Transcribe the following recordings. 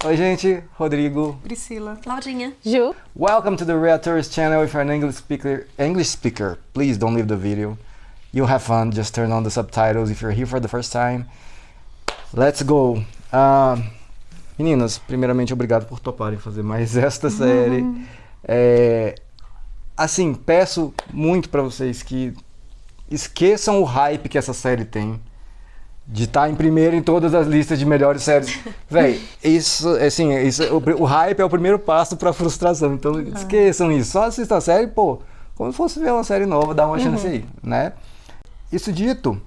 Oi gente, Rodrigo, Priscila, Claudinha, Ju. welcome to the Real Tourist channel. If you're an English speaker, please don't leave the video. You'll have fun, just turn on the subtitles if you're here for the first time. Let's go! Meninas, primeiramente obrigado por toparem fazer mais esta série. Assim, peço muito pra vocês que esqueçam o hype que essa série tem. De estar em primeiro em todas as listas de melhores séries. Véi, o hype é o primeiro passo pra frustração. Então esqueçam isso. Só assista a série, pô, como se fosse ver uma série nova, dá uma chance aí, né? Isso dito,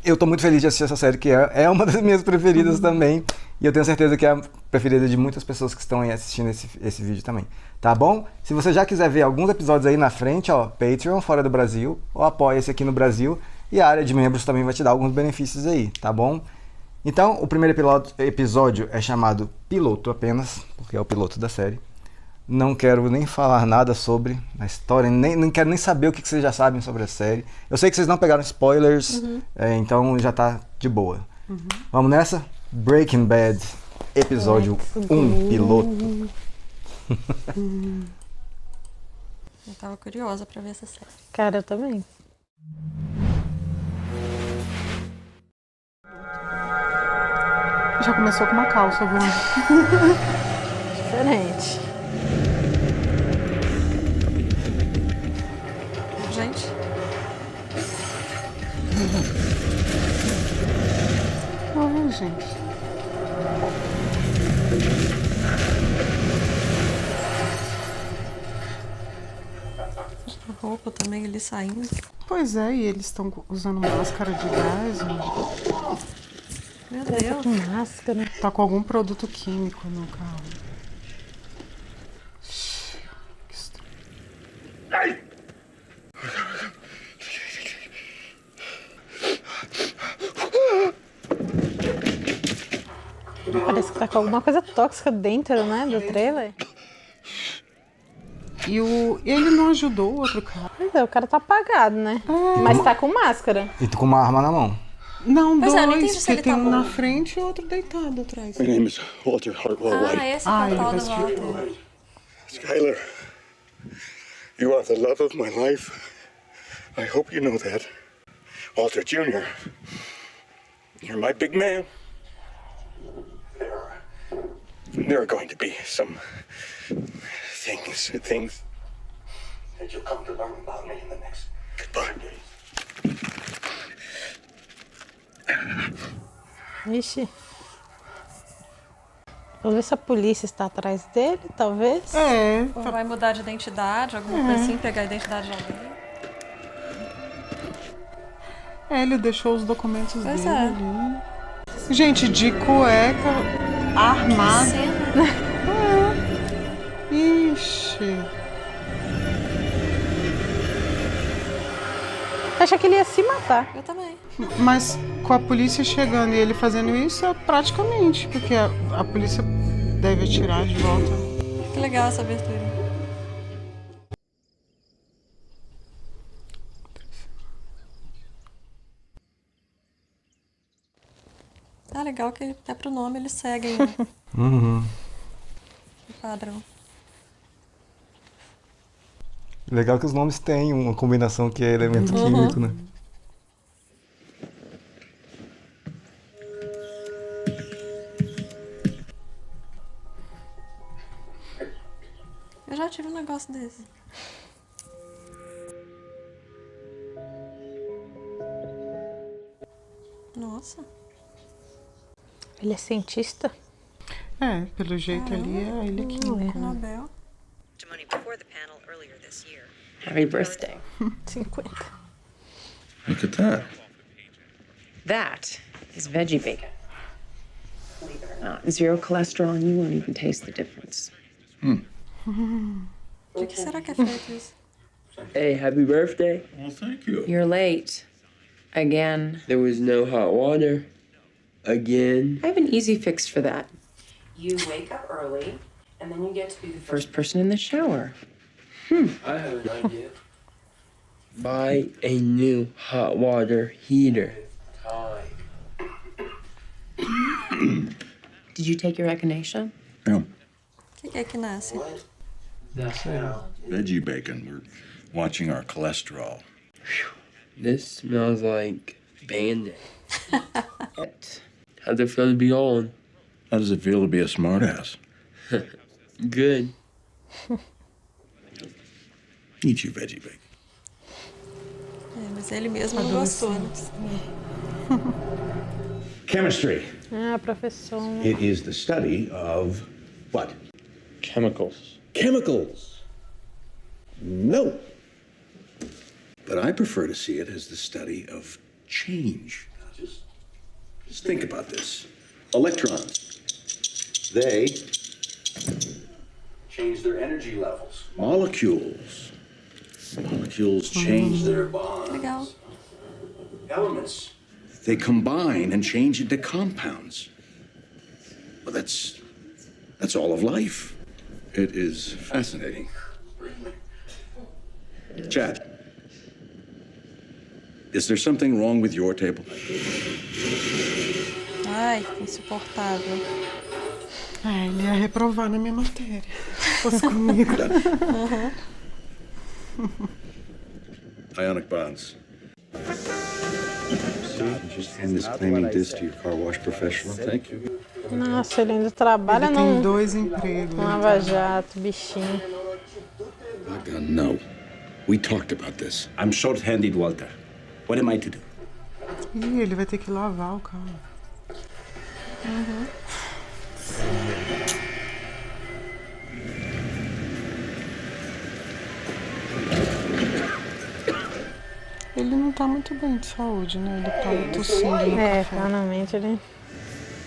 eu tô muito feliz de assistir essa série, que é uma das minhas preferidas também. E eu tenho certeza que é a preferida de muitas pessoas que estão aí assistindo esse vídeo também. Tá bom? Se você já quiser ver alguns episódios aí na frente, ó, Patreon, fora do Brasil, ou apoia-se aqui no Brasil. E a área de membros também vai te dar alguns benefícios aí, tá bom? Então, o primeiro episódio é chamado Piloto apenas, porque é o piloto da série. Não quero nem falar nada sobre a história, nem quero nem saber o que vocês já sabem sobre a série. Eu sei que vocês não pegaram spoilers, então já tá de boa. Vamos nessa? Breaking Bad, episódio 1, piloto. eu tava curiosa pra ver essa série. Cara, eu também. já começou com uma calça, viu? Diferente. Gente, Ai, gente. a roupa também ali saindo. Pois é, e eles estão usando máscara de gás. Meu Deus. Com máscara. Tá com algum produto químico no carro. Que estranho. Parece que tá com alguma coisa tóxica dentro, né, do trailer. E ele não ajudou o outro cara? Pois é, o cara tá apagado, né? Mas tá com máscara. E tu com uma arma na mão. Não, Pois é, eu não entendi dois, se ele porque tem tá um bom. na frente e outro deitado atrás. My name is Walter Hartwell White. Esse é o ele tal vai do assistir. Walter. Skylar, you are the love of my life. I hope you know that. Walter Jr., you're my big man. There are going to be some things that you'll come to learn about me in the next goodbye days. Ixi. Vamos ver se a polícia está atrás dele, talvez. É, Ou vai mudar de identidade, alguma coisa assim, pegar a identidade de alguém. ele deixou os documentos Pois dele é. ali. Gente, de cueca, armado. Cena. Ixi. Acha que ele ia se matar. Eu também. Mas com a polícia chegando e ele fazendo isso, é praticamente, porque a polícia deve atirar de volta. Que legal essa abertura. Tá legal que até pro nome eles seguem o padrão. Legal que os nomes têm uma combinação que é elemento químico, né? Eu já tive um negócio desse. Nossa. Ele é cientista? É, pelo jeito ali é ele aqui. Nobel. Testimony before the panel earlier this year. Happy birthday. 50. Look at that. That is veggie bacon. Believe it or not, zero cholesterol, and you won't even taste the difference. De que será que é feito isso? Hey, happy birthday. Well, thank you. You're late. Again. There was no hot water. Again. I have an easy fix for that. You wake up early, and then you get to be the first person in the shower. I have an idea. Buy a new hot water heater. Did you take your echinacea? No. O que é que nasce? Veggie bacon. We're watching our cholesterol. This smells like Band-Aid. How's it feel to be on? How does it feel to be a smartass? Good. Eat your veggie bacon. É, mas ele mesmo não gostou, né? Chemistry. Ah, professor. It is the study of what? Chemicals. Chemicals. No. But I prefer to see it as the study of change. Just think about this. Electrons. They change their energy levels. Molecules. Molecules change their bonds. Legal. Elements. They combine and change into compounds. Well, that's all of life. It is fascinating. Chad, is there something wrong with your table? Ai, insuportável. É, ele ia reprovar na minha matéria. Se fosse comigo. Ionic bonds. Just hand this claiming disc to your car wash professional. Thank you. Nossa, ele ainda trabalha Ele tem num 2 empregos. Lava Jato, bichinho. No. We talked about this. I'm short-handed, Walter. What am I to do? Ih, ele vai ter que lavar o carro. Ele não tá muito bem de saúde, né? Ele tava tossindo no É, café. realmente ele.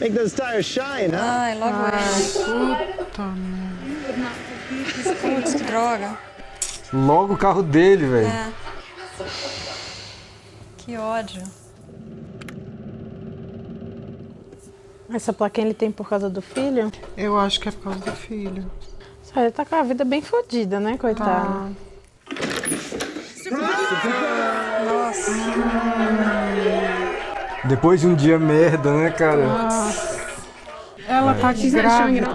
Make those tires shine, huh? Ai, logo ele. Puta merda. Putz, que droga. Logo o carro dele, velho. É. Que ódio. Essa plaquinha ele tem por causa do filho? Eu acho que é por causa do filho. Só ele tá com a vida bem fodida, né, coitado? Nossa. Depois de um dia merda, né, cara? Ela tá grávida.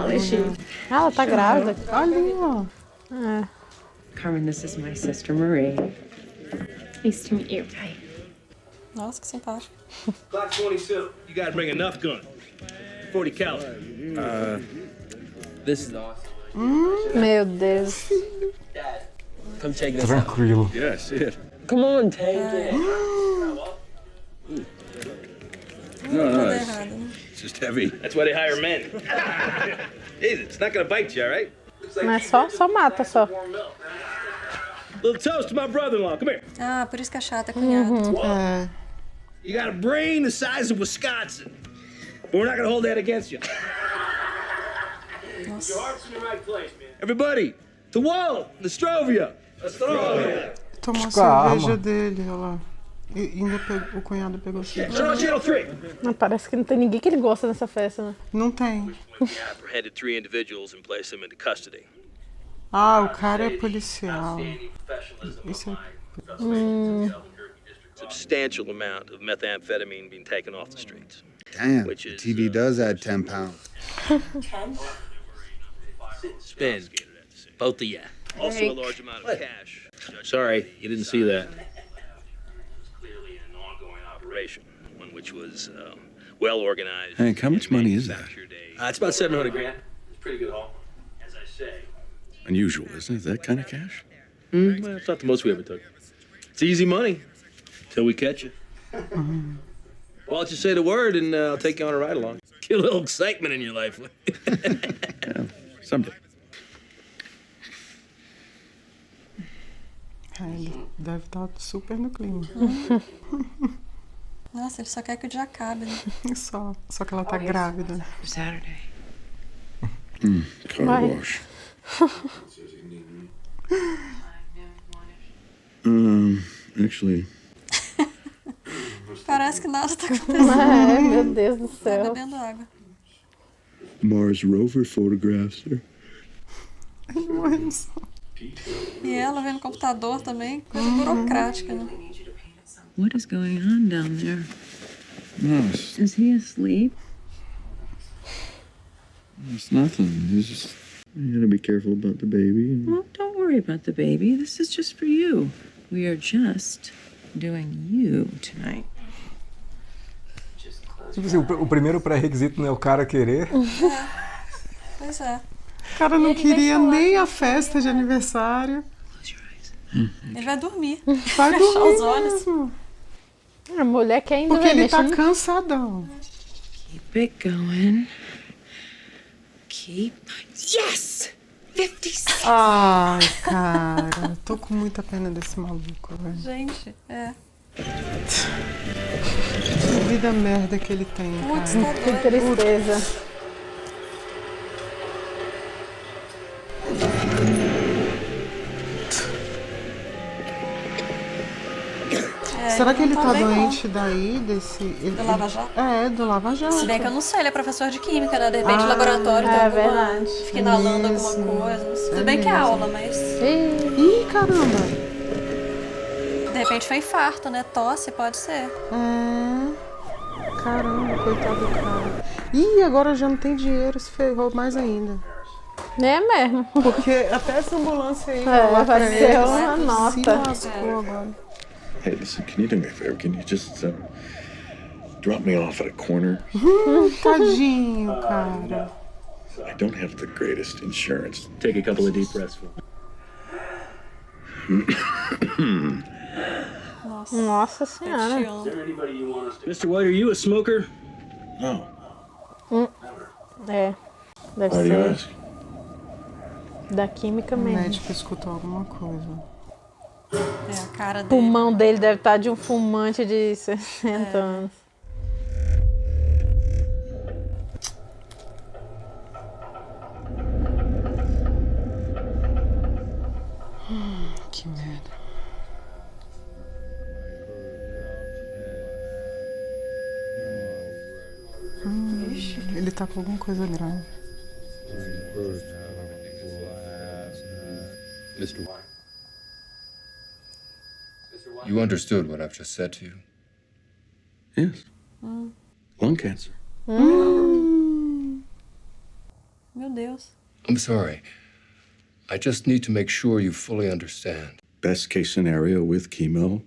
Ela tá grávida. Olha aí, ó. É. Carmen, this is my sister Marie. Nice to meet you. Hi. Nossa, que simpático. Glock 22. You gotta bring enough gun. 40 caliber. This is awesome. Meu Deus. Come check this out. Tranquilo. Yeah, I see it. Come on, take it. No, Tá it's errado, né? just heavy. That's why they hire men. Easy, it's not gonna bite you, all right? Mas só mata, só. Little toast to my brother-in-law. Come here. Ah, por isso que é chata, cunhado. É. You got a brain the size of Wisconsin. But we're not gonna hold that against you. Nossa. Your heart's in the right place, man. Everybody, to Wall, Nostrovia. Nostrovia. Tomou a Com a cerveja arma. dele, olha lá. E ainda o cunhado pegou a cerveja. Turn on channel 3. Mas parece que não tem ninguém que ele gosta nessa festa, né? Não tem. Apprehended 3 individuals and placed them into custody. Ah, o cara é policial. Isso é... Substantial amount of methamphetamine being taken off the streets. Damn, Which the is, TV does add 10 pounds. Spin. Both of you. Also a large amount of cash. Sorry, you didn't see that. It was clearly an ongoing operation, one which was well organized. Hank, how much money is that? It's about $700,000. It's pretty good haul. As I say. Unusual, isn't it? That kind of cash? Well, it's not the most we ever took. It's easy money till we catch you. Why don't you say the word and I'll take you on a ride along. Get a little excitement in your life. Yeah, someday. Ele deve estar super no clima. Nossa, ele só quer que o dia acabe, né? Só que ela tá grávida. Saturday. Car Vai. wash. Actually, Parece que nada tá acontecendo. É, meu Deus do Tá céu. bebendo água. Mars rover photographs her. E ela vendo computador também, coisa burocrática, né? What is going on down there? No, Is he asleep? it's nothing. It's just you gotta be careful about the baby. Well, don't worry about the baby. This is just for you. We are just doing you tonight. Tipo assim, o primeiro pré-requisito não é o cara querer. Pois é. O cara não queria nem a festa de aniversário. Ele vai dormir. Vai Fechar dormir os olhos. mesmo. A mulher quer ainda Porque ele tá mexer. cansadão. Keep it going. Keep. Yes! 56. Ai, cara. Tô com muita pena desse maluco, velho. Gente, Que vida merda que ele tem, Putz, cara. tá Que doido. tristeza. Será que ele não tá bem, não. doente daí, desse... Do Lava Jato? É, do Lava Jato. Se bem que eu não sei, ele é professor de química, né? De repente laboratório tem é alguma... verdade. Fica inalando Isso. alguma coisa. Não sei. Tudo É bem que é mesmo. aula, mas... Ih, caramba. De repente foi infarto, né? Tosse, pode ser. Caramba, coitado do cara. Ih, agora já não tem dinheiro, se ferrou mais ainda. É mesmo. Porque até essa ambulância aí... É, lá vai pra ser ele, uma se nota. lascou agora. Hey, listen, can you do me a favor? Can you just drop me off at a corner? Tadinho, cara. I don't have the greatest insurance. Take a couple of deep breaths. Nossa senhora. Mr. White, are you a smoker? No. É. Deve Why do you ser ask? da química O mesmo. médico escutou alguma coisa. É, a cara O dele. pulmão dele deve estar de um fumante de 60 anos. Que merda. Ele tá com alguma coisa grave. Mr. White. You understood what I've just said to you. Yes. Lung cancer. Meu Deus. I'm sorry. I just need to make sure you fully understand. Best case scenario with chemo,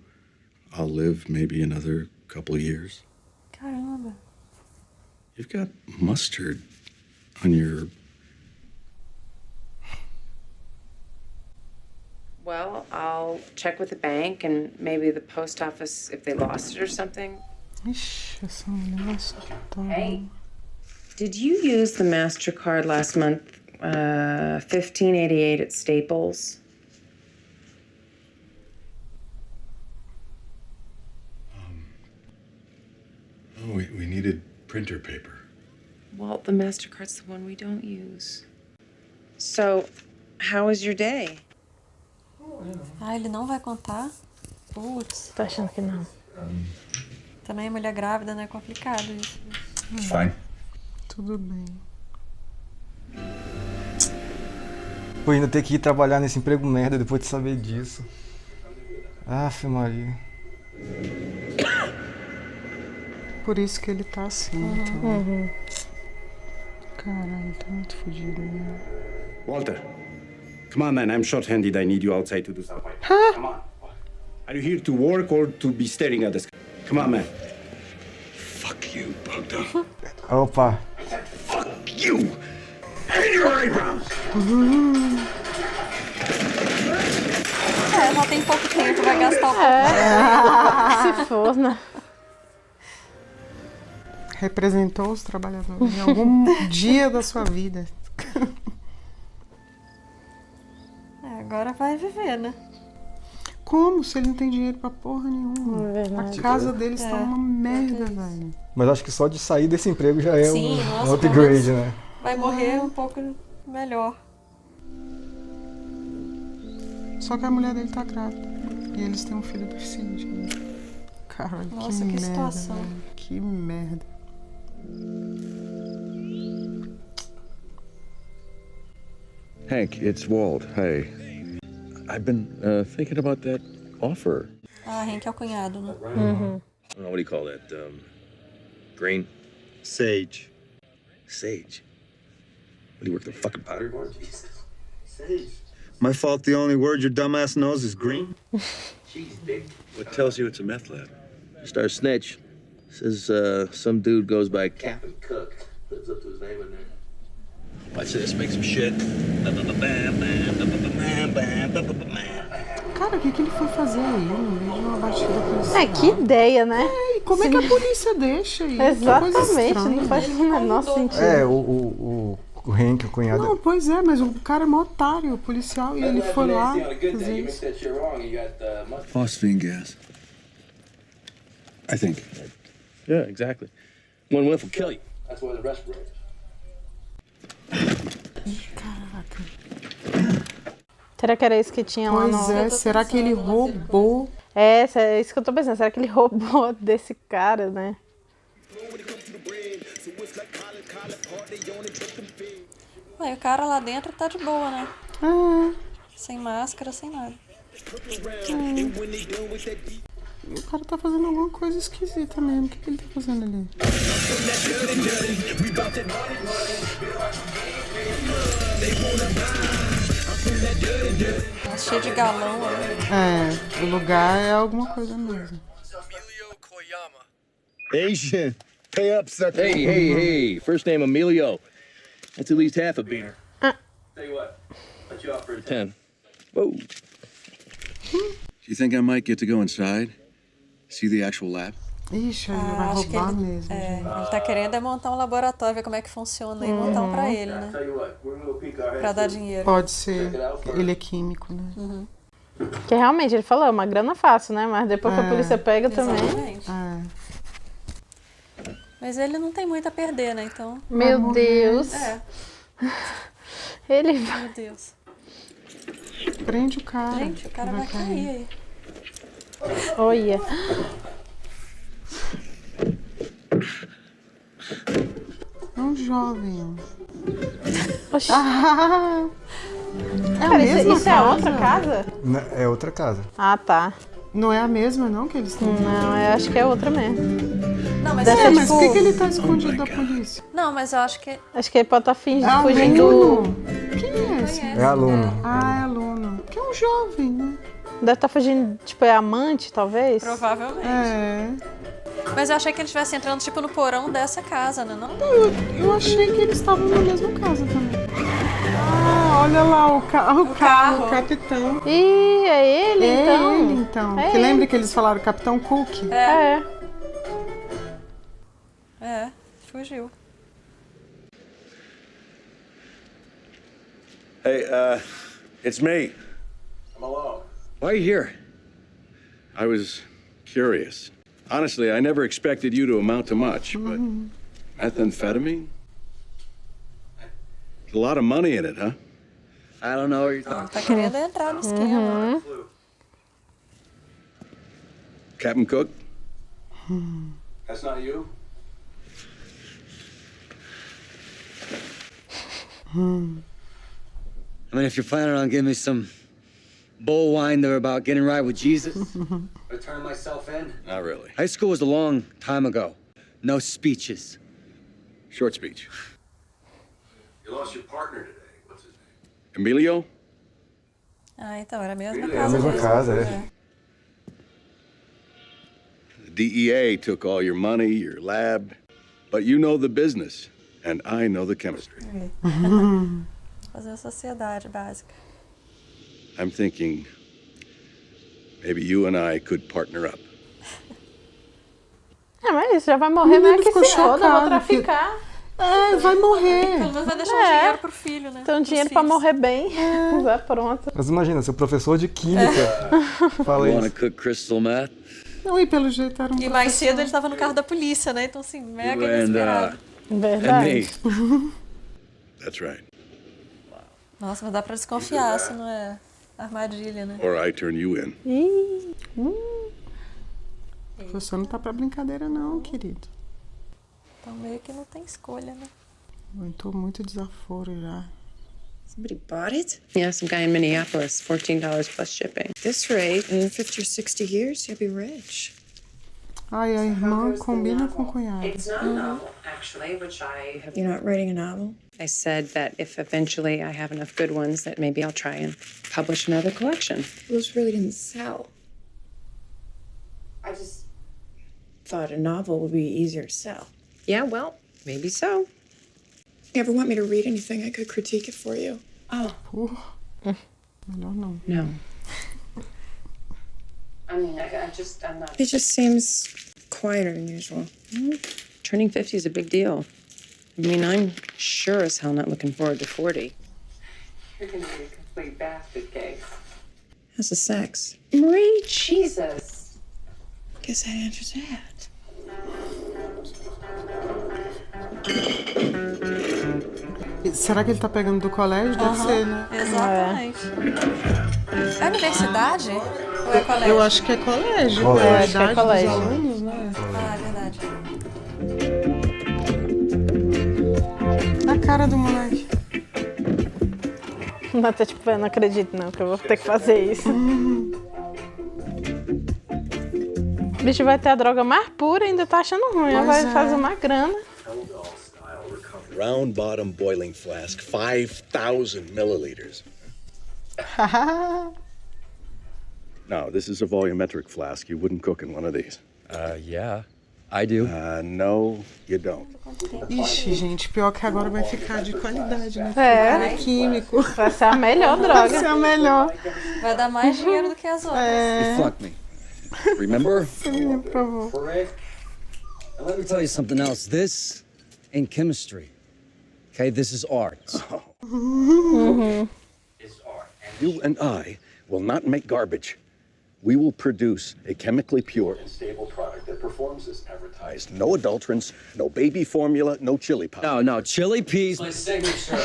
I'll live maybe another couple of years. Caramba. You've got mustard on your... Well, I'll check with the bank and maybe the post office if they lost it or something. Ixi, essa mulher vai surtar. Did you use the MasterCard last month? 1588 at Staples. Oh, we needed printer paper. Well, the MasterCard's the one we don't use. So, how was your day? Ah, ele não vai contar? Putz. Tô achando que não. Também mulher grávida, né? É complicado isso. It's fine. Tudo bem. Pô, ainda ter que ir trabalhar nesse emprego merda depois de saber disso. Aff, Maria. Por isso que ele tá assim, então. Caralho, tá muito fodido, né? Walter, come on, man. I'm short-handed. I need you outside to do something. Come on. Are you here to work or to be staring at the sky? Come on, man. Fuck you, Bogdan. Opa. Fuck you! And your eyebrows! É, já tem pouco tempo, vai gastar o pouco. Se for, né? Representou os trabalhadores em algum dia da sua vida. É, agora vai viver, né? Como? Se ele não tem dinheiro pra porra nenhuma. É verdade. A casa deles tá uma merda, velho. Mas acho que só de sair desse emprego já é Sim, um nossa, upgrade, pelo né? Vai morrer um pouco melhor. Só que a mulher dele tá grávida. E eles têm um filho deficiente. Caralho, Nossa, que merda, situação. velho. Que merda. Hank, it's Walt. Hey. I've been thinking about that offer. Ah, Hank é o cunhado, né? I don't know, what do you call that? Green? Sage. Sage? What, do you work the fucking pottery barn? Jesus. Sage. My fault the only word your dumbass knows is green? Jeez, big. What tells you it's a meth lab? Just our snitch. Says some dude goes by Captain Cook. Lives up to his name in there. Watch this, make some shit. Cara, o que ele foi fazer aí no meio de uma batida policial? Que ideia, né? E como é que a polícia deixa aí? Exatamente, não faz o menor sentido. O Hank, o cunhado. Não, pois é, mas o cara é mó otário, o policial, e ele foi lá fazer isso. Phosphine gas. I think. Yeah, exactly. One whiff will kill you. That's why the respirators. Caraca. Será que era isso que tinha lá no... Pois é, será que ele roubou? É isso que eu tô pensando. Será que ele roubou desse cara, né? Ué, o cara lá dentro tá de boa, né? Sem máscara, sem nada. O cara tá fazendo alguma coisa esquisita mesmo. O que ele tá fazendo ali? Tá cheio de galão ali. O lugar é alguma coisa mesmo. Asian. Pay up, sucker. Hey. First name Emilio. That's at least half a beaner. Tell you what, let you off for a 10. Whoa. Do you think I might get to go inside? See the actual lab? Ixi, ele vai acho que roubar ele, mesmo. ele tá querendo montar um laboratório, ver como é que funciona e montar um pra ele, né? Pra dar dinheiro. Pode ser. Ele é químico, né? Que realmente, ele falou, é uma grana fácil, né? Mas depois que a polícia pega também... Exatamente. Mas ele não tem muito a perder, né? Então... Meu Deus. Ele vai... Meu Deus. Prende o cara. Gente, o cara vai cair aí. Olha. É um jovem. Oxi. É a Cara, mesma isso é casa? outra casa? É outra casa. Ah, tá. Não é a mesma, não, que eles estão vendo? Não, eu acho que é outra mesmo. Não, mas mas por que ele tá escondido da polícia? Não, mas eu acho que... Acho que ele pode estar fugindo aluno? Quem é esse? É aluno. Ah, é aluno. Que é um jovem, né? Deve estar fugindo, tipo, é amante, talvez? Provavelmente. Mas eu achei que eles estivessem entrando, tipo, no porão dessa casa, né? Não? Eu achei que eles estavam na mesma casa também. Ah, olha lá o carro, o capitão. Ih, é ele, então? É ele, então. É que ele. lembra que eles falaram Capitão Cook? Fugiu. Hey, it's me. I'm alone. Why are you here? I was curious. Honestly, I never expected you to amount to much, but methamphetamine? There's a lot of money in it, huh? I don't know what you're talking Tá querendo entrar no esquema. Captain Cook? That's not you? I mean, if you're planning on giving me some bull wine there about getting right with Jesus. I turn myself in? Not really. High school was a long time ago. No speeches. Short speech. You lost your partner today. What's his name? Emilio? Ah, então era a mesma É a casa. mesma mesmo. casa, é. The DEA took all your money, your lab, but you know the business, and I know the chemistry. Fazer a sociedade básica. I'm thinking maybe you and I could partner up. Mas já vai morrer, mas é que ficou se foda, eu vou chocado, traficar. Pelo Vai morrer. menos vai deixar um dinheiro pro filho, né? Tem um dinheiro pra morrer bem. Já pronto. Mas imagina, seu professor de química fala You want to isso. cook crystal meth? Não, e pelo jeito era um E mais professor. cedo ele tava no carro da polícia, né? Então, assim, mega You and, inesperado. Verdade. That's right. Nossa, mas dá pra desconfiar se não é armadilha, né? Or I turn you in. O professor não tá pra brincadeira não, querido. Então meio que não tem escolha, né? Aguentou muito desaforo já. Somebody bought it? Yeah, some guy in Minneapolis, $14 plus shipping. This rate, in 50 or 60 years, you'll be rich. Ai, a irmã combina com o cunhado. It's not a novel, actually, which I have... You're not writing a novel? I said that if eventually I have enough good ones, that maybe I'll try and publish another collection. Those really didn't sell. I just thought a novel would be easier to sell. Yeah, well, maybe so. You ever want me to read anything? I could critique it for you. Oh. Melhor não. No. I mean, I'm not... It just seems quieter than usual. Turning 50 is a big deal. I mean, I'm sure as hell not looking forward to 40. You're gonna be a complete basket case. How's the sex? Marie, Jesus. Guess that answers that. Será que ele tá pegando do colégio? Deve ser, né? Exatamente. É universidade? Ou é colégio? Eu acho que é colégio. Colégio. É a Acho que é idade colégio. dos alunos, né? Ah, é verdade. A cara do moleque. Não, tá tipo, eu não acredito não, que eu vou ter que fazer isso. O bicho vai ter a droga mais pura e ainda tá achando ruim. Pois Vai é. fazer uma grana. Round bottom boiling flask, 5,000 milliliters. No, this is a volumetric flask. You wouldn't cook in one of these. Yeah, I do. No, you don't. Ixi, gente, pior que agora vai ficar de qualidade, né? É. Químico. Vai ser a melhor Vai droga. ser a melhor. Vai dar mais dinheiro do que as outras. You flunked me. Remember? Sim, por favor. And let me tell you something else. This ain't chemistry. Okay, this is art. You and I will not make garbage. We will produce a chemically pure and stable product that performs as advertised. No adulterants, no baby formula, no chili powder. No, chili peas. My signature.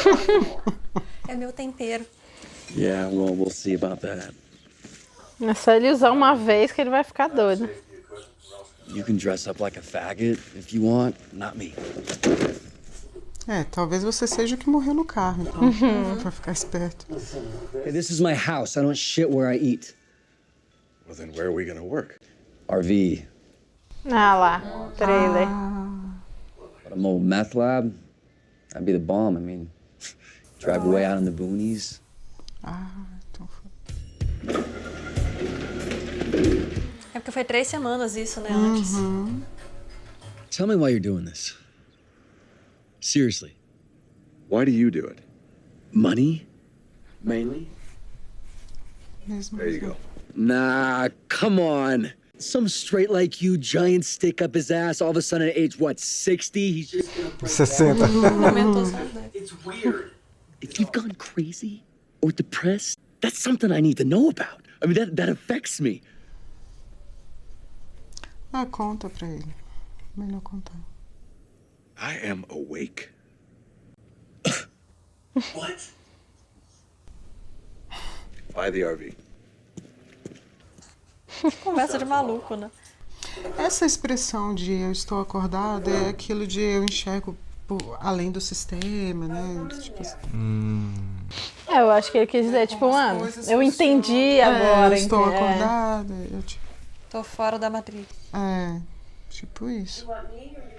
É meu tempero. Yeah, well, we'll see about that. É só ele usar uma vez que ele vai ficar doido. You can dress up like a faggot if you want, not me. É, talvez você seja o que morreu no carro, então. Pra ficar esperto. Hey, this is my house. I don't shit where I eat. Well, then where are we gonna work? RV. Ah lá, trailer. But a mobile meth lab? That'd be the bomb. I mean, drive away out in the boonies. Ah, então foi. É porque foi 3 semanas isso, né, antes. Tell me why you're doing this. Seriously. Why do you do it? Money? Mainly? Mesmo. There you go. Nah, come on. Some straight like you, giant stick up his ass, all of a sudden at age, what, 60? He's just gonna 60. Aumentou só os 10. It's weird. If you've gone crazy or depressed, that's something I need to know about. I mean, that affects me. Ah, conta pra ele. Melhor contar. I am awake. What? Buy the RV. Conversa de maluco, né? Essa expressão de eu estou acordada é aquilo de eu enxergo além do sistema, né? Tipo assim. Eu acho que ele quis dizer, tipo, mano, eu entendi agora. Eu estou entende? acordada. Eu, tipo, Tô fora da matriz. é, tipo isso.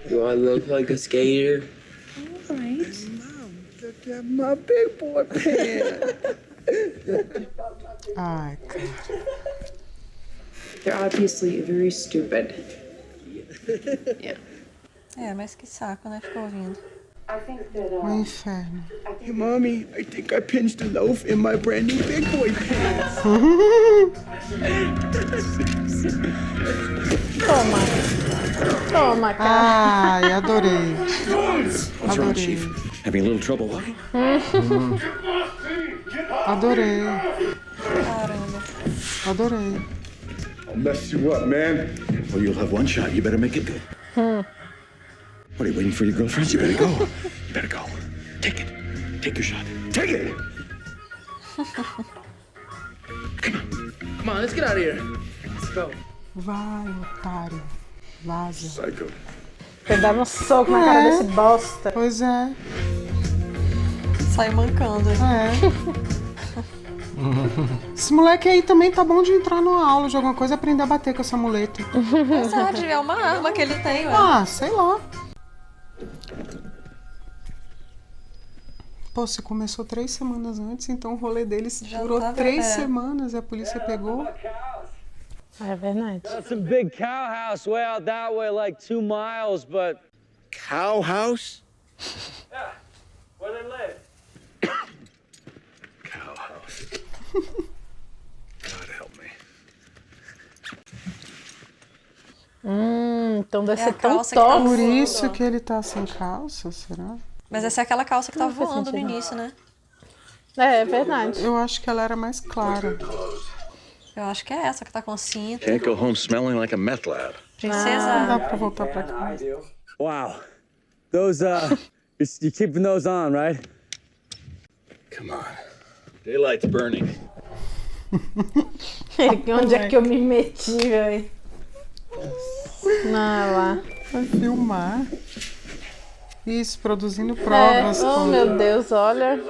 Do I look like a skater? My big boy pants. Ai, cara. They're obviously very stupid. Yeah. É, mas que saco, né? Ficou ouvindo. Um inferno. Hey, Mommy, I think I pinched a loaf in my brand new big boy pants. Toma, cara. Ai, adorei. What's wrong, Chief? Having a little trouble walking? Adorei. Caramba. Adorei. I'll mess you up, man. Well, you'll have one shot. You better make it good. What are you waiting for your girlfriends? You better go. You better go. Take it. Take your shot. Take it. Come on, let's get out of here. Let's go. Vai, otário. Vaza. Psycho. Foi dar um soco na cara desse bosta. Pois é. Sai mancando. Esse moleque aí também tá bom de entrar numa aula de alguma coisa e aprender a bater com essa muleta. Verdade, é uma arma que ele tem, ué. Ah, sei lá. Pô, você começou 3 semanas antes, então o rolê deles durou 3 semanas e a polícia pegou. É verdade. That's a big cow house way out that way, like 2 miles, but... Cow house? Yeah, where they live. Cow house. God help me. Então deve É ser a tão calça que tá top. Por isso que ele tá sem calça, será? Mas essa é aquela calça que tá Não faz voando no sentido. início, né? É verdade. Eu acho que ela era mais clara. Eu acho que é essa que tá com cinto. Can't go home smelling like a meth lab. Não Princesa. dá pra voltar pra cá. Wow. Those, you're keeping those on, right? Come on. Daylight's burning. Onde é que eu me meti, velho? Não, lá. Vai filmar. Isso, produzindo provas. Oh, meu Deus, olha.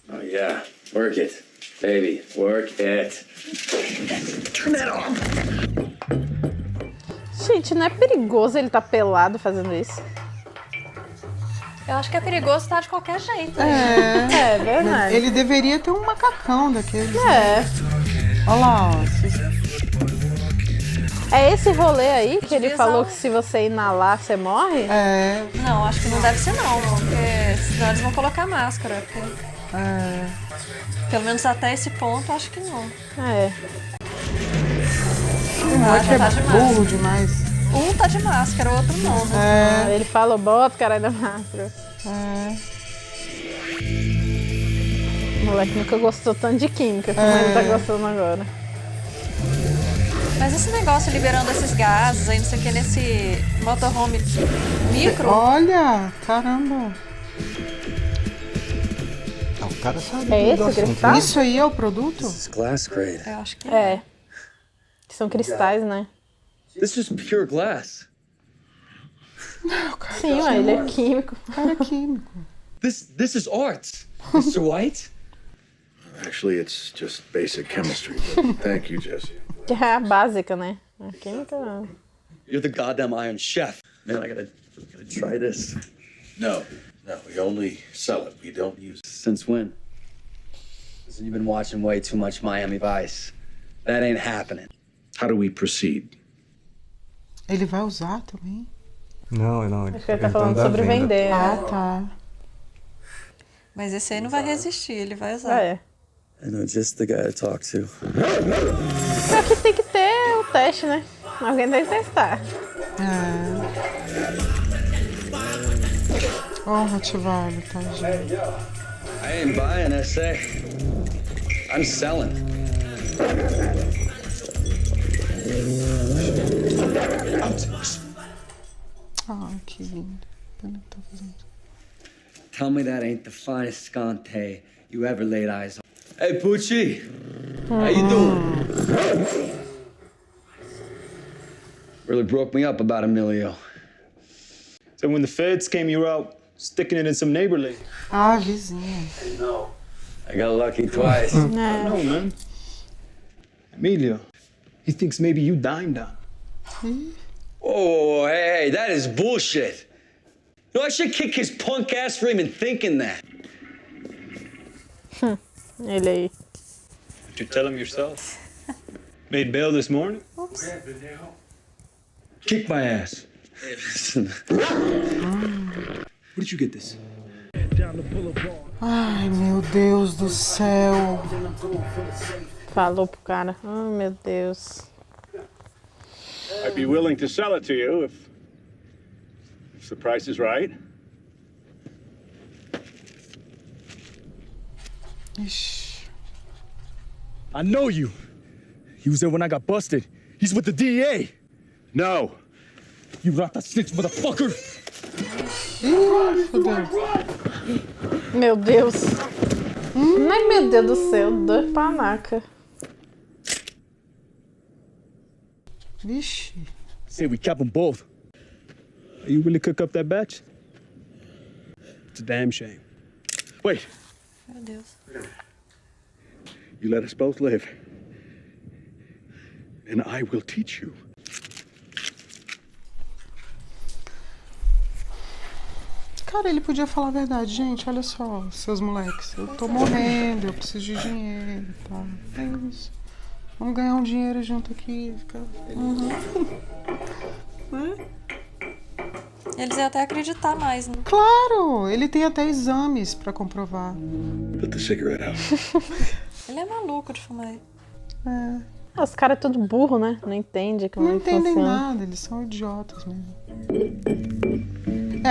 Oh, yeah. Work it. Baby, work it. Turn that off. Gente, não é perigoso ele tá pelado fazendo isso? Eu acho que é perigoso estar de qualquer jeito. É verdade. Ele deveria ter um macacão daqueles. É. Olha lá, ó. É esse rolê aí que ele falou que se você inalar, você morre? É. Não, acho que não deve ser não, porque senão eles vão colocar máscara. Pelo menos até esse ponto, acho que não. É. O moleque já tá de é máscara. burro demais. Um tá de máscara, o outro não, né? Ele falou, bota o caralho da máscara. O moleque nunca gostou tanto de química como ele tá gostando agora. Mas esse negócio liberando esses gases aí, não sei o que, nesse motorhome micro. Olha, caramba. O cara sabe É do esse assunto, cristal? né? Isso aí é o produto? This is glass grade. Eu acho que É. São cristais, né? This is pure glass. Sim, ué, ele é químico. Cara é químico. This is art, Mr. White. Actually, it's just basic chemistry. But thank you, Jesse. Que é a básica, né? A química não. You're the goddamn Iron Chef. Man, I gotta try this. No, we only sell it. We don't use it. Since when? Listen, you've been watching way too much Miami Vice. That ain't happening. How do we proceed? Ele vai usar também? Não. Acho que ele tá falando sobre vender. Ah, né? tá. Mas esse aí não vai resistir, ele vai usar. É. I know just the guy to talk to. Só que tem que ter o teste, né? Alguém tem que testar. Ó, o Rottweiler, tá, gente? I ain't buying, I say. I'm selling. Ah, que lindo. Pena que tá fazendo. Tell me that ain't the finest scante you ever laid eyes on. Hey, Poochie. How you doing? Really broke me up about Emilio. So when the feds came, you were out sticking it in some neighbor lady. Ah, vizinha. No. I got lucky twice. No, man. Emilio, he thinks maybe you dimed on. Oh, hey, that is bullshit. You know, I should kick his punk ass for even thinking that. Ele aí. Did you tell him yourself? Made bail this morning? Oops. Kick my ass. Hey, listen. Where did you get this? Ai, meu Deus do céu. Falou pro cara. Oh, meu Deus. I'd be willing to sell it to you if the price is right. Ixi. I know you. He was there when I got busted. He's with the DEA. No. You rata snitch, motherfucker. Ih, fodeu. Meu Deus. Ai, meu Deus do céu. Dois panaca. Vixe. Say we cap them both. You really cook up that batch? It's a damn shame. Wait. Meu Deus. You let us both live. And I will teach you. Cara, ele podia falar a verdade. Gente, olha só, seus moleques. Eu tô morrendo, eu preciso de dinheiro, tá? É isso. Vamos ganhar um dinheiro junto aqui. Ficar feliz. Eles iam até acreditar mais, né? Claro! Ele tem até exames pra comprovar. Put the cigarette out. Ele é maluco de fumar. Os caras é tudo burro, né? Não entende como Não é que entendem funciona. nada, eles são idiotas mesmo.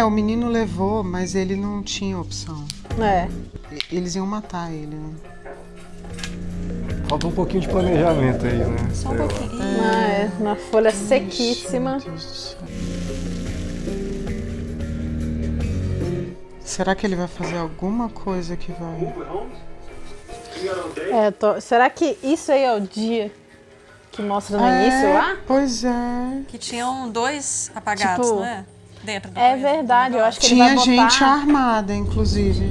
O menino levou, mas ele não tinha opção. Eles iam matar ele, né? Falta um pouquinho de planejamento aí, né? Só um pouquinho. Uma folha sequíssima. Será que ele vai fazer alguma coisa que vai... Será que isso aí é o dia que mostra no início lá? Pois é. Que tinham 2 apagados, Tipo, não é? Dentro do verdade, eu acho que Tinha ele vai botar... gente armada, inclusive.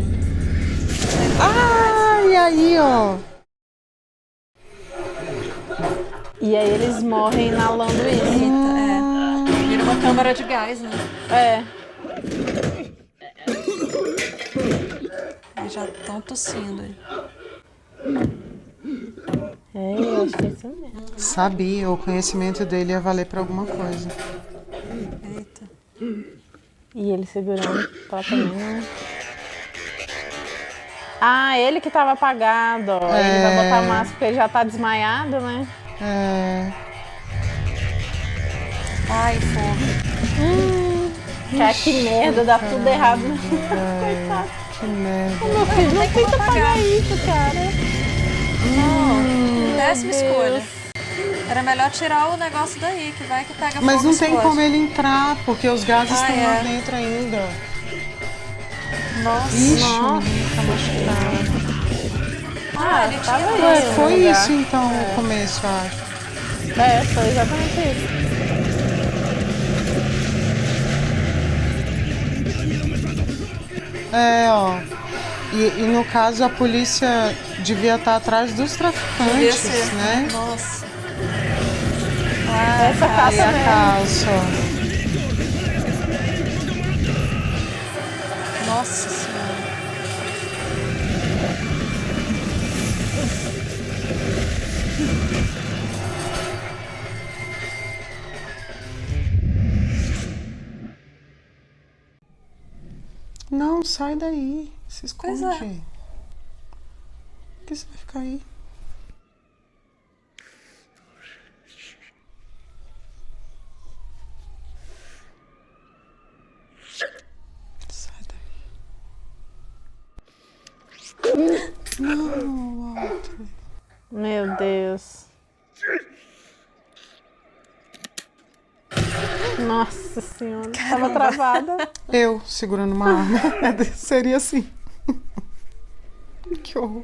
E aí, ó. E aí eles morrem inalando isso. Vira uma câmara de gás, né? Eles já estão tossindo aí. Eu acho que é isso mesmo. Sabia, o conhecimento dele ia valer pra alguma coisa. Eita. E ele segurando pra também, né? Ele que tava apagado, ó. Ele vai botar a máscara porque ele já tá desmaiado, né? Ai, fogo. Cara, que merda, dá tudo errado. Coitado. Que merda. Ô, meu filho, não tenta apagar isso, cara. Não, péssima escolha. Era melhor tirar o negócio daí, que vai que pega fogo. Mas não tem explode. como ele entrar, porque os gases estão lá é. dentro ainda. Nossa. Ixi, Nossa. tá machucado. Ele tinha Ué, foi isso então o começo, eu acho. Foi exatamente isso. Ó. E no caso a polícia devia estar atrás dos traficantes, né? Nossa. Essa calça E a mesmo. calça. Nossa Senhora. Não, sai daí. Se esconde. Pois é. Por que você vai ficar aí? Sai daí. Não, Walter. Meu Deus. Nossa senhora, tava travada. Eu segurando uma arma. Seria assim. Que horror.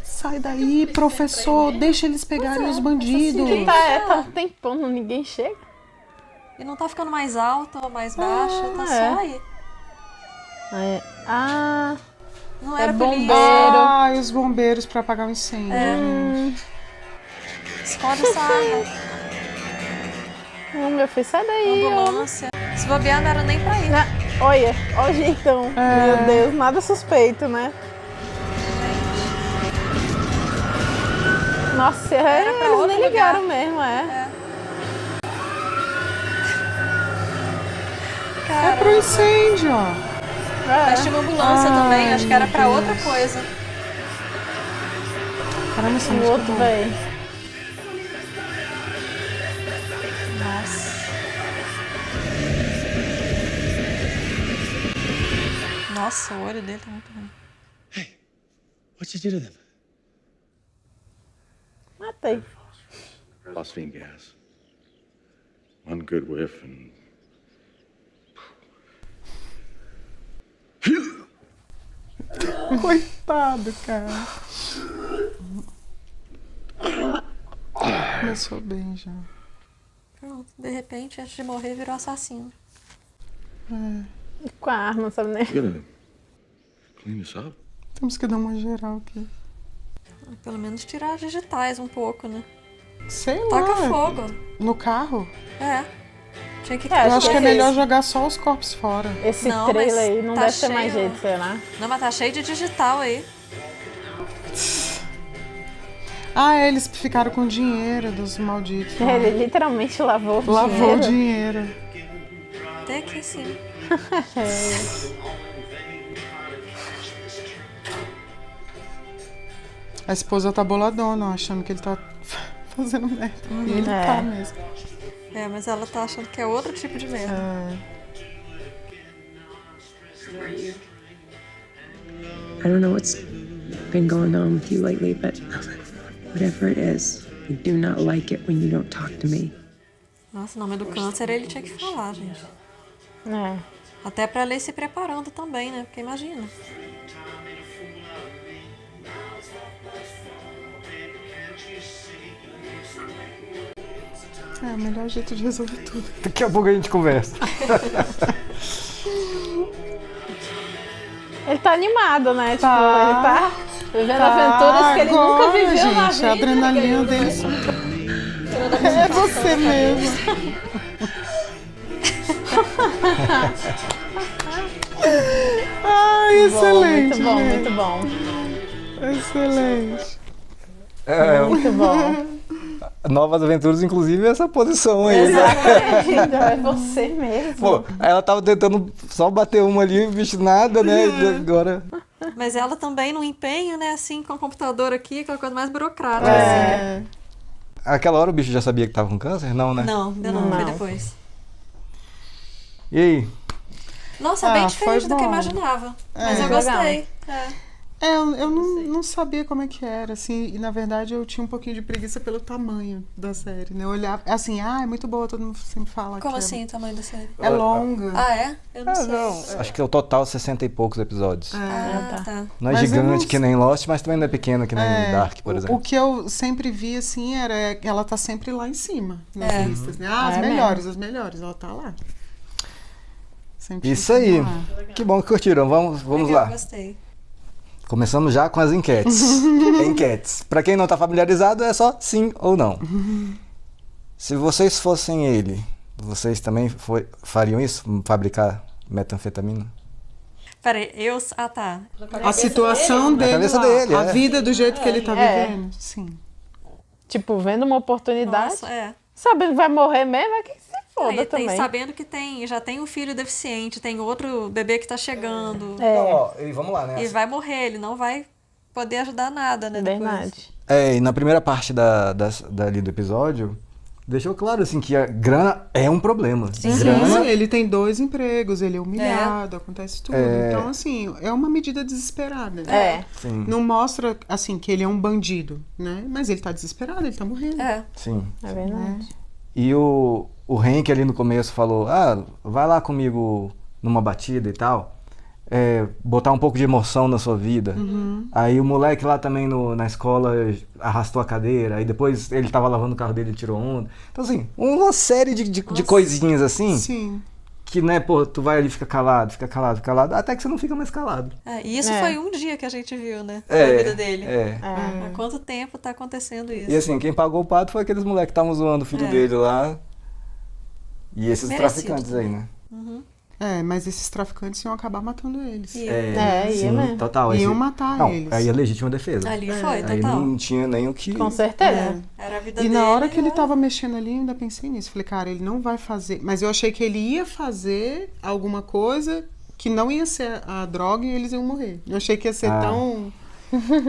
Sai daí, professor. Deixa eles pegarem os bandidos. Tá um tempão, ninguém chega. E não tá ficando mais alta ou mais baixa, tá só aí. Não era bombeiro. E os bombeiros pra apagar o incêndio, gente. Esconde essa arma. Meu filho, sai daí. Ambulância. Se bobear, não era nem pra ir. Olha o jeitão. Meu Deus, nada suspeito, né? Nossa, Era pra eles outro nem ligaram lugar. mesmo, É pro incêndio, ó. Mas tinha uma ambulância também, acho que era pra outra coisa. Caramba, esse O outro, velho. Nossa. Nossa, o olho dele tá muito ruim. What'd you do to them? Matei. Phosphine gas. One good whiff and... Coitado, cara. Começou bem já. Pronto, de repente, antes de morrer, virou assassino. Com a arma, sabe, né? You gotta clean this up. Temos que dar uma geral aqui. Pelo menos tirar as digitais um pouco, né? Sei Taca lá. fogo. No carro? É. Tinha que Eu acho que é melhor jogar só os corpos fora. Esse Não, trailer mas aí não tá deve ter cheio. mais jeito, será? Não, mas tá cheio de digital aí. Ah, eles ficaram com dinheiro dos malditos. Ele literalmente lavou o Lavou o dinheiro. dinheiro. Tem aqui sim. A esposa tá boladona, achando que ele tá fazendo merda. E ele tá mesmo. É, mas ela tá achando que é outro tipo de merda. I don't know what's been going on with you lately, but whatever it is, I do not like it when you don't talk to me. Nossa, o nome do câncer ele tinha que falar, gente. É. Até pra ler se preparando também, né? Porque imagina. É o melhor jeito de resolver tudo. Daqui a pouco a gente conversa. Ele tá animado, né? Tipo, Tá. ele tá vivendo aventuras que ele nunca agora, viveu gente, na vida. a adrenalina dele. É você mesmo. Ai, excelente. Bom, gente. muito bom. Excelente. Muito bom. Novas Aventuras, inclusive, essa posição aí. Exatamente, é você mesmo. Pô, ela tava tentando só bater uma ali, bicho, nada, né? E agora... Mas ela também no empenho, né? Assim, com o computador aqui, aquela coisa mais burocrática. É. Aquela hora o bicho já sabia que tava com câncer? Não, né? Não, ainda não, foi depois. E aí? Nossa, é bem Ah, diferente foi do que eu bom. imaginava. Mas É. eu gostei. Eu não sabia como é que era, assim, e na verdade eu tinha um pouquinho de preguiça pelo tamanho da série, né? Eu olhava, assim, é muito boa, todo mundo sempre fala Como que assim o tamanho da série? é longa. Ah, é? Eu não sei. Acho que é o total 60 e poucos episódios. Tá. Não é Mas eu gigante não- que nem Lost, mas também não é pequeno que nem Dark, por O exemplo. que eu sempre vi, assim, era que ela tá sempre lá em cima, nas É. listas, né? Ah, as É melhores, as melhores, ela tá lá. Sempre Isso aí. lá. Que bom que curtiram. Vamos Legal, lá. gostei. Começamos já com as enquetes. Enquetes. Pra quem não tá familiarizado, é só sim ou não. Se vocês fossem ele, vocês também fariam isso? Fabricar metanfetamina? Peraí, Ah, tá. A situação Na dele, cabeça lá, dele, a é. vida do jeito que ele tá É. vivendo, sim. Tipo, vendo uma oportunidade, Nossa, é. sabendo que vai morrer mesmo, é que se foda Aí tem, também. sabendo que já tem um filho deficiente, tem outro bebê que tá chegando. E vamos lá, né? E vai morrer, ele não vai poder ajudar nada, né? depois. Verdade. E na primeira parte dali do episódio, deixou claro assim que a grana é um problema. Grana, Sim, ele tem 2 empregos, ele é humilhado, acontece tudo. Então, assim, é uma medida desesperada. É. sim, Não mostra, assim, que ele é um bandido, né? Mas ele tá desesperado, ele tá morrendo. É. sim. É verdade. E o Hank ali no começo falou, vai lá comigo numa batida e tal, botar um pouco de emoção na sua vida. Aí o moleque lá também na escola arrastou a cadeira, aí depois ele tava lavando o carro dele e tirou onda. Então assim, uma série de coisinhas assim, Sim. que né, pô, tu vai ali, fica calado, até que você não fica mais calado. E isso foi um dia que a gente viu, né? É, Na vida dele. é. Há quanto tempo tá acontecendo isso? E assim, quem pagou o pato foi aqueles moleques que estavam zoando o filho dele lá. E esses Merecido traficantes aí, né? Mas esses traficantes iam acabar matando eles. ia sim, mesmo. total. Iam matar eles. Aí é legítima defesa. Ali foi, Aí total. não tinha nem o que... Com certeza. Era a vida E dele. na hora que ele tava mexendo ali, eu ainda pensei nisso. Falei, cara, ele não vai fazer. Mas eu achei que ele ia fazer alguma coisa que não ia ser a droga e eles iam morrer. Eu achei que ia ser tão.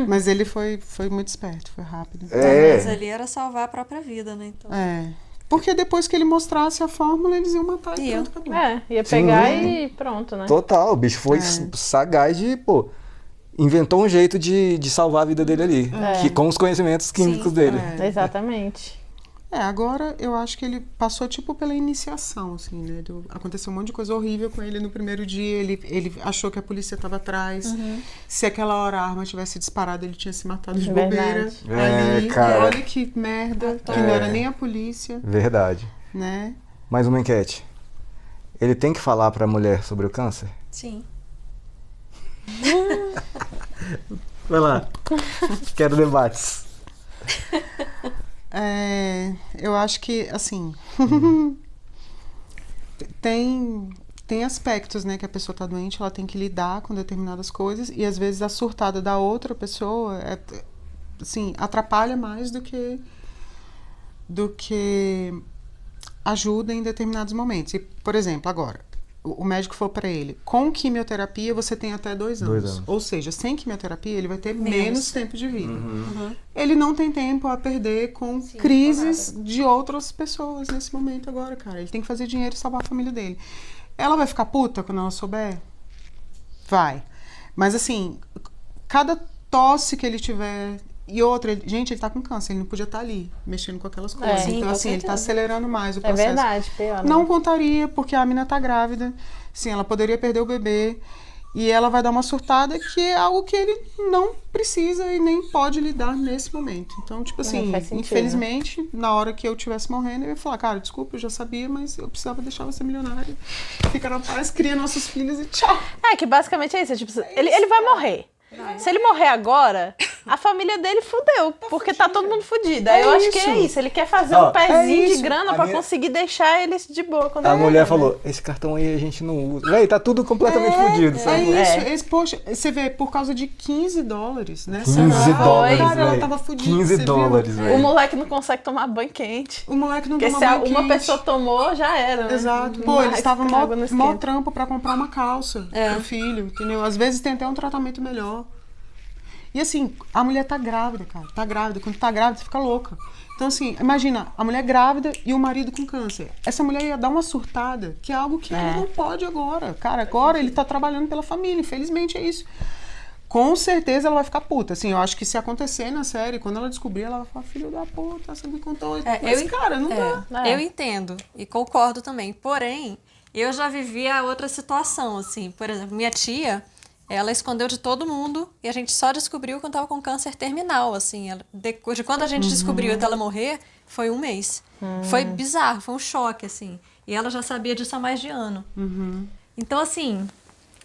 Mas ele foi muito esperto, foi rápido. Mas ali era salvar a própria vida, né? Então. Porque depois que ele mostrasse a fórmula, eles iam matar e pronto, acabou. Ia pegar e pronto, né? Total, o bicho foi sagaz de, inventou um jeito de salvar a vida dele ali. Que, com os conhecimentos químicos dele. Exatamente. Agora eu acho que ele passou tipo pela iniciação, assim, né? Aconteceu um monte de coisa horrível com ele no primeiro dia, ele achou que a polícia estava atrás. Se aquela hora a arma tivesse disparado, ele tinha se matado de bobeira. Ali. Cara. Olha que merda, que não era nem a polícia, Verdade. né? Mais uma enquete. ele tem que falar pra mulher sobre o câncer? Sim. Vai lá. Quero debates. Eu acho que, assim... tem aspectos, né, que a pessoa tá doente, ela tem que lidar com determinadas coisas, e às vezes a surtada da outra pessoa assim, atrapalha mais do que ajuda em determinados momentos. E, por exemplo, agora, o médico falou para ele, com quimioterapia você tem até 2 anos. 2 anos. Ou seja, sem quimioterapia ele vai ter menos tempo de vida. Uhum. Ele não tem tempo a perder com crises de outras pessoas nesse momento agora, cara. Ele tem que fazer dinheiro e salvar a família dele. Ela vai ficar puta quando ela souber? Vai. Mas assim, cada tosse que ele tiver... E outra, gente, ele tá com câncer, ele não podia estar ali, mexendo com aquelas coisas. Sim, então, assim, ele tá acelerando mais o processo. É verdade, pior. Não contaria, porque a mina tá grávida. Sim, ela poderia perder o bebê. E ela vai dar uma surtada que é algo que ele não precisa e nem pode lidar nesse momento. Então, tipo assim, infelizmente, na hora que eu estivesse morrendo, eu ia falar, cara, desculpa, eu já sabia, mas eu precisava deixar você milionária. Fica na paz, cria nossos filhos e tchau. Que basicamente é isso. Tipo, ele vai morrer. Se ele morrer agora, a família dele fudeu, porque tá todo mundo fudido. Aí eu acho que é isso. Ele quer fazer um pezinho de grana pra conseguir deixar eles de boa. Quando a mulher falou, esse cartão aí a gente não usa. Véi, tá tudo completamente fudido, sabe? Poxa, você vê, por causa de $15, né? $15, cara, ela tava fudida. $15, velho. O moleque não consegue tomar banho quente. O moleque não toma banho quente. Porque se uma pessoa tomou, já era, né? Exato. Pô, eles estavam mó trampo pra comprar uma calça pro filho, entendeu? Às vezes tem até um tratamento melhor. E assim, a mulher tá grávida, cara. Tá grávida. Quando tá grávida, você fica louca. Então, assim, imagina, a mulher grávida e o marido com câncer. Essa mulher ia dar uma surtada, que é algo que ela não pode agora. Cara, agora ele tá trabalhando pela família. Infelizmente é isso. Com certeza ela vai ficar puta. Assim, eu acho que se acontecer na série, quando ela descobrir, ela vai falar, filho da puta, você me contou. Mas, cara, não dá. Eu entendo e concordo também. Porém, eu já vivi a outra situação, assim. Por exemplo, minha tia... Ela escondeu de todo mundo e a gente só descobriu quando estava com câncer terminal, assim. De quando a gente descobriu até ela morrer, foi 1 mês. Foi bizarro, foi um choque, assim. E ela já sabia disso há mais de ano. Então, assim,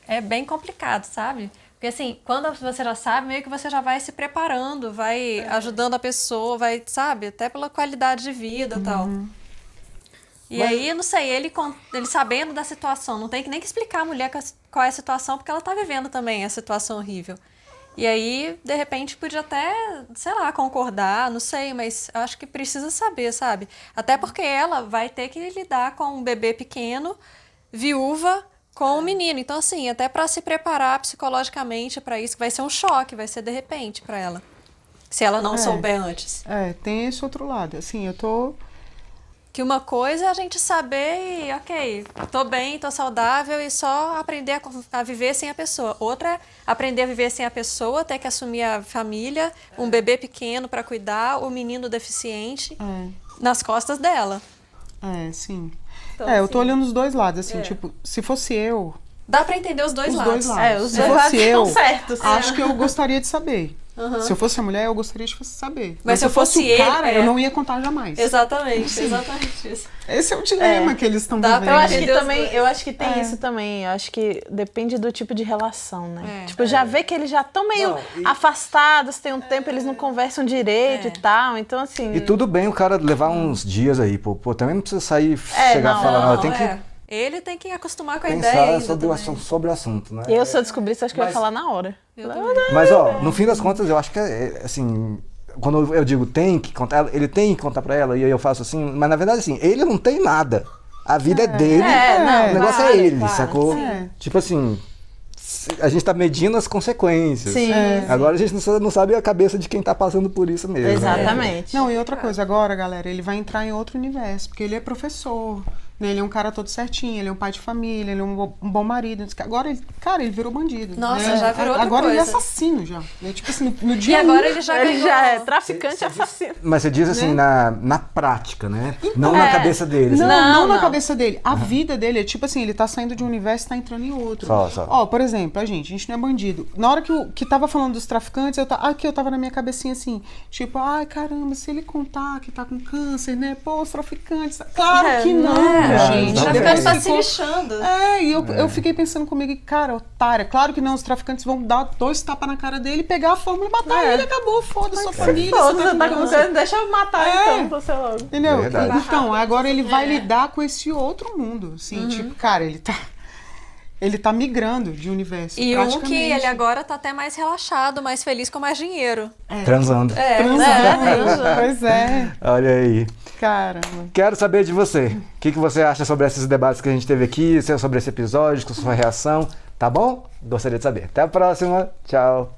é bem complicado, sabe? Porque, assim, quando você já sabe, meio que você já vai se preparando, vai ajudando a pessoa, vai, sabe? Até pela qualidade de vida e tal. E aí, eu não sei, ele sabendo da situação, não tem nem que explicar a mulher qual é a situação, porque ela tá vivendo também a situação horrível. E aí, de repente, podia até, sei lá, concordar, não sei, mas eu acho que precisa saber, sabe? Até porque ela vai ter que lidar com um bebê pequeno, viúva, com um menino. Então, assim, até para se preparar psicologicamente para isso, vai ser um choque, vai ser de repente para ela, se ela não souber antes. Tem esse outro lado. Assim, eu tô... Que uma coisa é a gente saber e, ok, tô bem, tô saudável e só aprender a viver sem a pessoa. Outra é aprender a viver sem a pessoa, ter que assumir a família, um bebê pequeno para cuidar, o menino deficiente nas costas dela. Sim. Então, eu tô olhando os dois lados, assim, tipo, se fosse eu... Dá pra entender os dois lados. Os dois lados estão certos. Acho que eu gostaria de saber. Se eu fosse a mulher, eu gostaria de saber. Mas se eu fosse o cara, eu não ia contar jamais. Exatamente isso. Esse é o dilema que eles estão vivendo. Eu acho que tem isso também. Eu acho que depende do tipo de relação, né? Já vê que eles já estão meio afastados, tem um tempo, eles não conversam direito e tal. Então, assim... E tudo bem o cara levar uns dias aí, pô. Também não precisa sair, chegar e falar, não, tem que... Ele tem que acostumar com a pensar ideia sobre o assunto, né? Eu, se eu descobrisse, acho que eu ia falar na hora. Mas, no fim das contas, eu acho que assim... Quando eu digo tem que contar, ele tem que contar pra ela, e aí eu faço assim... Mas, na verdade, assim, ele não tem nada. A vida é dele, o negócio é ele, sacou? Tipo assim... A gente tá medindo as consequências. Agora a gente não sabe a cabeça de quem tá passando por isso mesmo. Exatamente. Não, e outra coisa, agora, galera, ele vai entrar em outro universo, porque ele é professor, né? Ele é um cara todo certinho, ele é um pai de família, ele é um bom marido. Agora, ele virou bandido. Nossa, né? já virou outra agora coisa. ele é assassino já. Né? Tipo assim, no dia E agora ele já é traficante e assassino. Mas você diz assim, na prática, né? Então, não na cabeça dele. Não na cabeça dele. A vida dele é tipo assim, ele tá saindo de um universo e tá entrando em outro. Por exemplo, a gente não é bandido. Na hora que tava falando dos traficantes, eu tava na minha cabecinha assim, tipo, ai caramba, se ele contar que tá com câncer, né? Pô, os traficantes. Claro que não. gente. O Depois traficante tá se ficou- lixando. E eu fiquei pensando comigo, cara, otária. Claro que não, os traficantes vão dar 2 tapas na cara dele, pegar a fórmula e matar ele, acabou, foda-se sua família. Foda-se, você tá com câncer. câncer, deixa eu matar então, você logo. Entendeu? Verdade. Então, agora ele vai lidar com esse outro mundo, assim, tipo, cara, ele tá migrando de universo, E praticamente. que ele agora tá até mais relaxado, mais feliz, com mais dinheiro. Transando. Pois é. Olha aí. Caramba. Quero saber de você. O que você acha sobre esses debates que a gente teve aqui, sobre esse episódio, com sua reação, tá bom? Gostaria de saber. Até a próxima. Tchau.